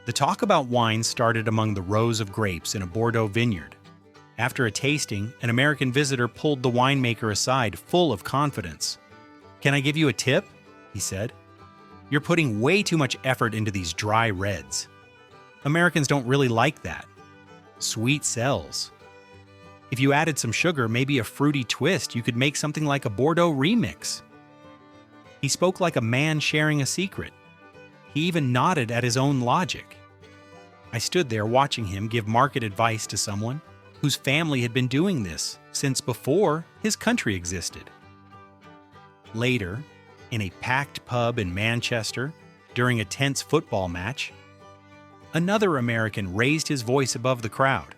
The talk about wine started among the rows of grapes in a Bordeaux vineyard. After a tasting, an American visitor pulled the winemaker aside, full of confidence. "Can I give you a tip?" he said. "You're putting way too much effort into these dry reds. Americans don't really like that. Sweet sells. If you added some sugar, maybe a fruity twist, you could make something like a Bordeaux remix." He spoke like a man sharing a secret. He even nodded at his own logic. I stood there watching him give market advice to someone whose family had been doing this since before his country existed. Later, in a packed pub in Manchester, during a tense football match, another American raised his voice above the crowd.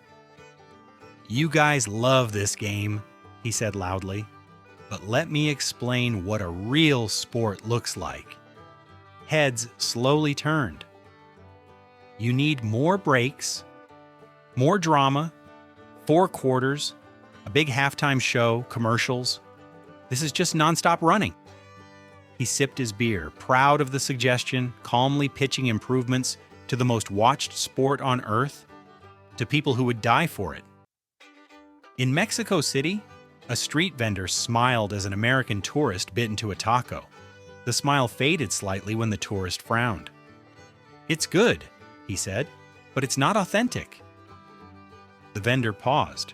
"You guys love this game," he said loudly, "but let me explain what a real sport looks like." Heads slowly turned. You need more breaks, more drama, 4 quarters, a big halftime show, commercials. This is just nonstop running. He sipped his beer, proud of the suggestion, calmly pitching improvements to the most watched sport on earth, to people who would die for it. In Mexico City, a street vendor smiled as an American tourist bit into a taco. The smile faded slightly when the tourist frowned. "It's good," he said, "but it's not authentic." The vendor paused.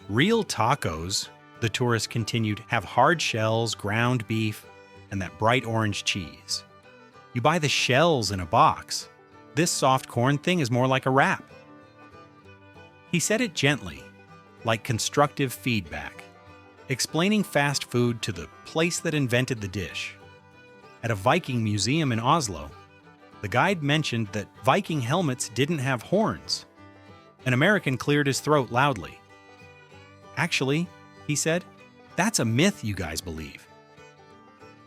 "Real tacos," the tourist continued, "have hard shells, ground beef, and that bright orange cheese. You buy the shells in a box. This soft corn thing is more like a wrap." He said it gently, like constructive feedback, explaining fast food to the place that invented the dish. At a Viking museum in Oslo, the guide mentioned that Viking helmets didn't have horns. An American cleared his throat loudly. "Actually," he said, "that's a myth you guys believe.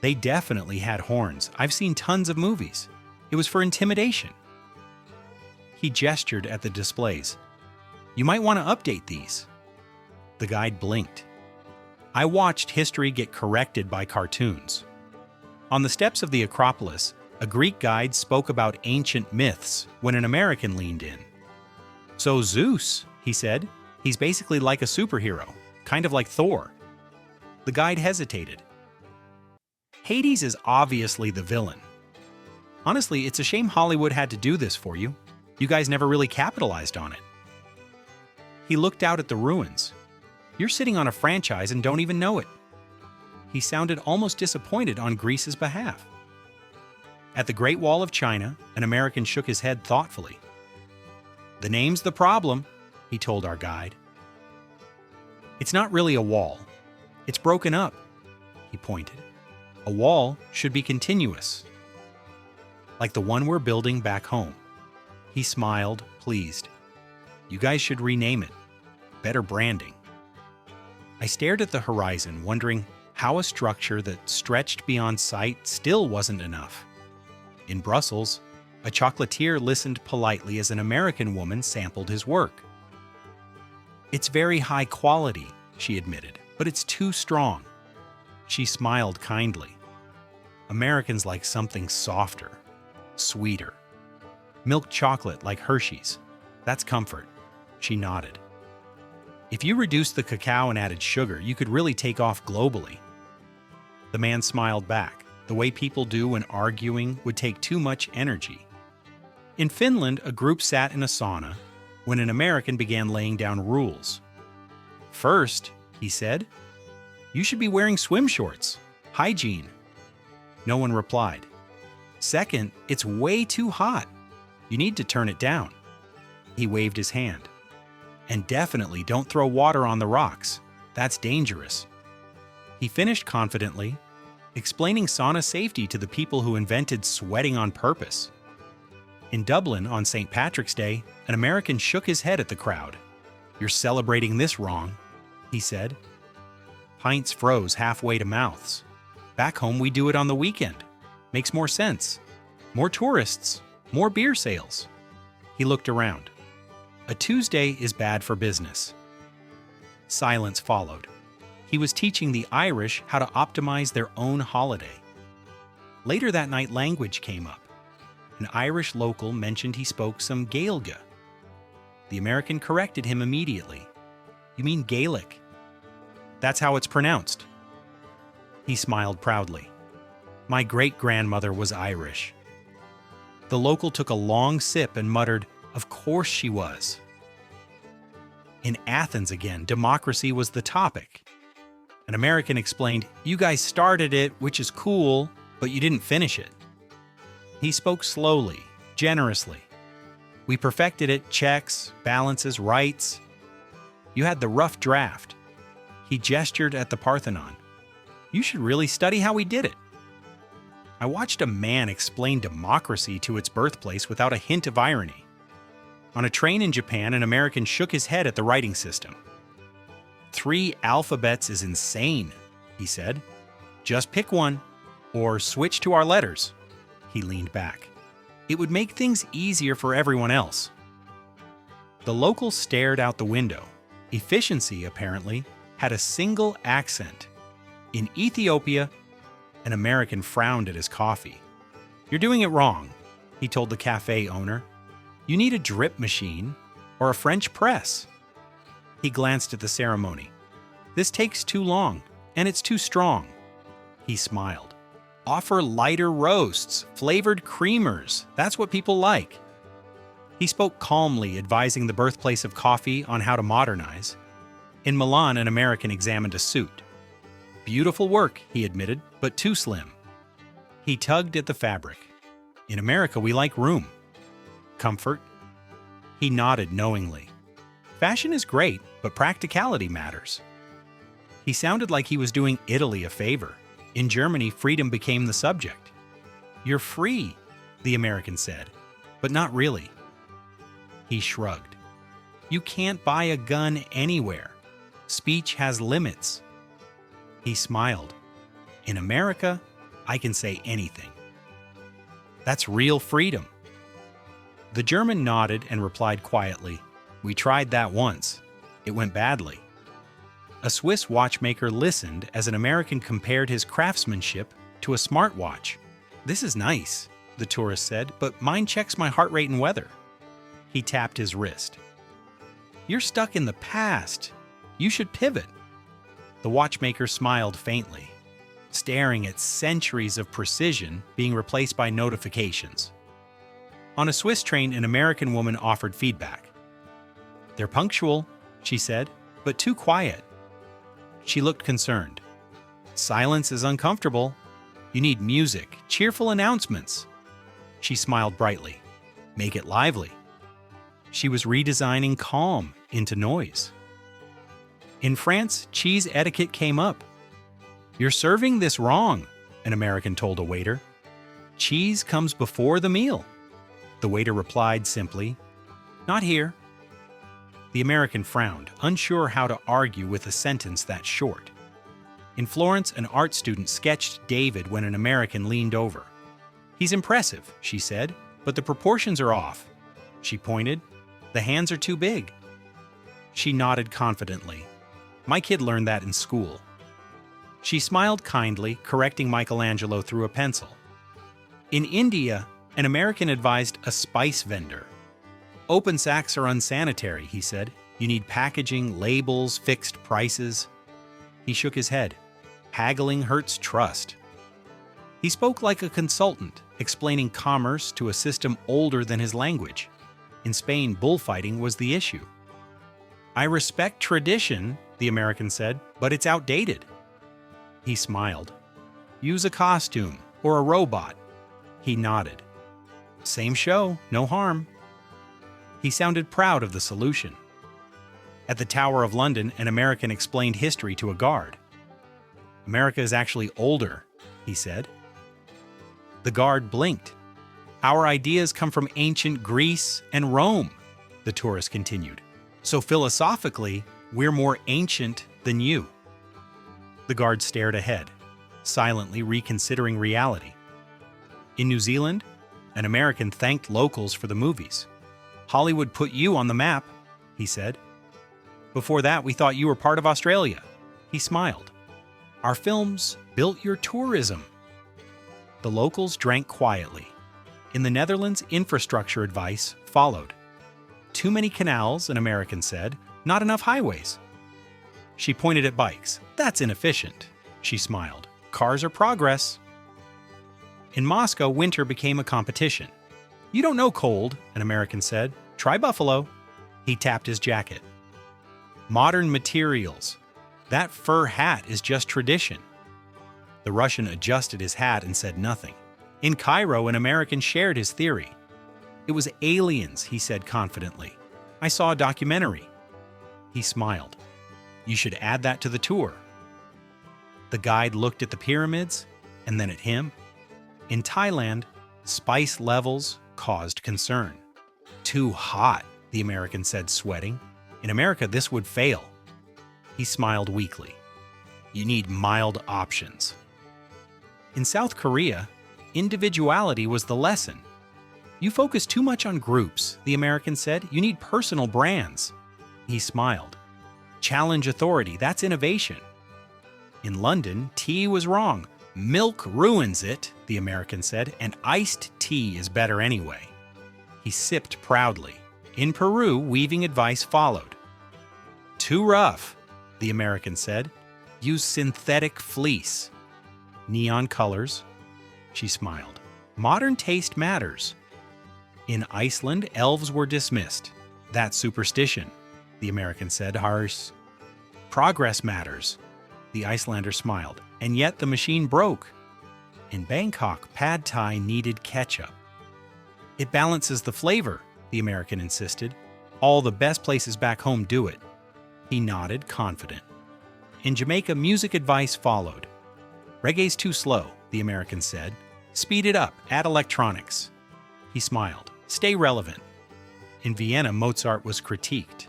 They definitely had horns. I've seen tons of movies. It was for intimidation." He gestured at the displays. "You might want to update these." The guide blinked. I watched history get corrected by cartoons. On the steps of the Acropolis, a Greek guide spoke about ancient myths when an American leaned in. "So Zeus," he said, "he's basically like a superhero, kind of like Thor." The guide hesitated. "Hades is obviously the villain. Honestly, it's a shame Hollywood had to do this for you. You guys never really capitalized on it." He looked out at the ruins. "You're sitting on a franchise and don't even know it." He sounded almost disappointed on Greece's behalf. At the Great Wall of China, an American shook his head thoughtfully. "The name's the problem," he told our guide. "It's not really a wall. It's broken up," he pointed. "A wall should be continuous, like the one we're building back home." He smiled, pleased. "You guys should rename it. Better branding." I stared at the horizon, wondering how a structure that stretched beyond sight still wasn't enough. In Brussels, a chocolatier listened politely as an American woman sampled his work. "It's very high quality," she admitted, "but it's too strong." She smiled kindly. "Americans like something softer, sweeter. Milk chocolate like Hershey's. That's comfort." She nodded. "If you reduced the cacao and added sugar, you could really take off globally." The man smiled back, the way people do when arguing would take too much energy. In Finland, a group sat in a sauna when an American began laying down rules. "First," he said, "you should be wearing swim shorts. Hygiene." No one replied. "Second, it's way too hot. You need to turn it down." He waved his hand. "And definitely don't throw water on the rocks. That's dangerous." He finished confidently, explaining sauna safety to the people who invented sweating on purpose. In Dublin on St. Patrick's Day, an American shook his head at the crowd. "You're celebrating this wrong," he said. Pints froze halfway to mouths. "Back home we do it on the weekend. Makes more sense. More tourists, more beer sales." He looked around. "A Tuesday is bad for business." Silence followed. He was teaching the Irish how to optimize their own holiday. Later that night, language came up. An Irish local mentioned he spoke some Gaeilge. The American corrected him immediately. "You mean Gaelic. That's how it's pronounced." He smiled proudly. "My great-grandmother was Irish." The local took a long sip and muttered, "Of course she was." In Athens again, democracy was the topic. An American explained, "You guys started it, which is cool, but you didn't finish it." He spoke slowly, generously. "We perfected it, checks, balances, rights. You had the rough draft." He gestured at the Parthenon. "You should really study how we did it." I watched a man explain democracy to its birthplace without a hint of irony. On a train in Japan, an American shook his head at the writing system. "3 alphabets is insane," he said. "Just pick one, or switch to our letters." He leaned back. "It would make things easier for everyone else." The local stared out the window. Efficiency, apparently, had a single accent. In Ethiopia, an American frowned at his coffee. "You're doing it wrong," he told the cafe owner. "You need a drip machine or a French press." He glanced at the ceremony. "This takes too long, and it's too strong." He smiled. "Offer lighter roasts, flavored creamers. That's what people like." He spoke calmly, advising the birthplace of coffee on how to modernize. In Milan, an American examined a suit. "Beautiful work," he admitted, "but too slim." He tugged at the fabric. "In America, we like room." "Comfort?" He nodded knowingly. "Fashion is great, but practicality matters." He sounded like he was doing Italy a favor. In Germany, freedom became the subject. "You're free," the American said, "but not really." He shrugged. "You can't buy a gun anywhere. Speech has limits." He smiled. "In America, I can say anything." "That's real freedom." The German nodded and replied quietly, "We tried that once. It went badly." A Swiss watchmaker listened as an American compared his craftsmanship to a smartwatch. "This is nice," the tourist said, "but mine checks my heart rate and weather." He tapped his wrist. "You're stuck in the past. You should pivot." The watchmaker smiled faintly, staring at centuries of precision being replaced by notifications. On a Swiss train, an American woman offered feedback. "They're punctual," she said, "but too quiet." She looked concerned. "Silence is uncomfortable. You need music, cheerful announcements." She smiled brightly. "Make it lively." She was redesigning calm into noise. In France, cheese etiquette came up. "You're serving this wrong," an American told a waiter. "Cheese comes before the meal." The waiter replied simply, "Not here." The American frowned, unsure how to argue with a sentence that short. In Florence, an art student sketched David when an American leaned over. "He's impressive," she said, "but the proportions are off." She pointed. "The hands are too big." She nodded confidently. "My kid learned that in school." She smiled kindly, correcting Michelangelo through a pencil. In India, an American advised a spice vendor. "Open sacks are unsanitary," he said. "You need packaging, labels, fixed prices." He shook his head. "Haggling hurts trust." He spoke like a consultant, explaining commerce to a system older than his language. In Spain, bullfighting was the issue. "I respect tradition," the American said, "but it's outdated." He smiled. "Use a costume or a robot." He nodded. "Same show, no harm." He sounded proud of the solution. At the Tower of London, an American explained history to a guard. "America is actually older," he said. The guard blinked. "Our ideas come from ancient Greece and Rome," the tourist continued. "So philosophically, we're more ancient than you." The guard stared ahead, silently reconsidering reality. In New Zealand, an American thanked locals for the movies. "Hollywood put you on the map," he said. "Before that, we thought you were part of Australia." He smiled. "Our films built your tourism." The locals drank quietly. In the Netherlands, infrastructure advice followed. Too many canals, an American said, not enough highways. She pointed at bikes. That's inefficient. She smiled. Cars are progress. In Moscow, winter became a competition. You don't know cold, an American said. Try buffalo. He tapped his jacket. Modern materials. That fur hat is just tradition. The Russian adjusted his hat and said nothing. In Cairo, an American shared his theory. It was aliens, he said confidently. I saw a documentary. He smiled. You should add that to the tour. The guide looked at the pyramids and then at him. In Thailand, spice levels caused concern. Too hot, the American said, sweating. In America, this would fail. He smiled weakly. You need mild options. In South Korea, individuality was the lesson. You focus too much on groups, the American said. You need personal brands. He smiled. Challenge authority, that's innovation. In London, tea was wrong. Milk ruins it, the American said, and iced tea is better anyway. He sipped proudly. In Peru, weaving advice followed. Too rough, the American said. Use synthetic fleece. Neon colors. She smiled. Modern taste matters. In Iceland, elves were dismissed. That's superstition, the American said, harsh. Progress matters. The Icelander smiled. And yet the machine broke. In Bangkok, pad thai needed ketchup. It balances the flavor, the American insisted. All the best places back home do it. He nodded, confident. In Jamaica, music advice followed. Reggae's too slow, the American said. Speed it up, add electronics. He smiled. Stay relevant. In Vienna, Mozart was critiqued.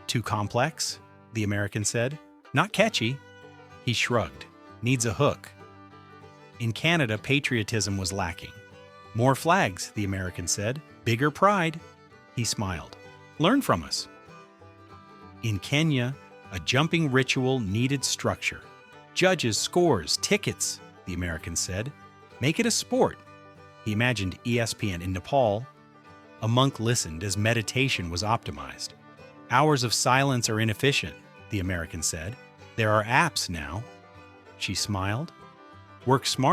Too complex, the American said. Not catchy. He shrugged. Needs a hook. In Canada, patriotism was lacking. More flags, the American said. Bigger pride. He smiled. Learn from us. In Kenya, a jumping ritual needed structure. Judges, scores, tickets, the American said. Make it a sport. He imagined ESPN in Nepal. A monk listened as meditation was optimized. Hours of silence are inefficient, the American said. There are apps now. She smiled. Work smart.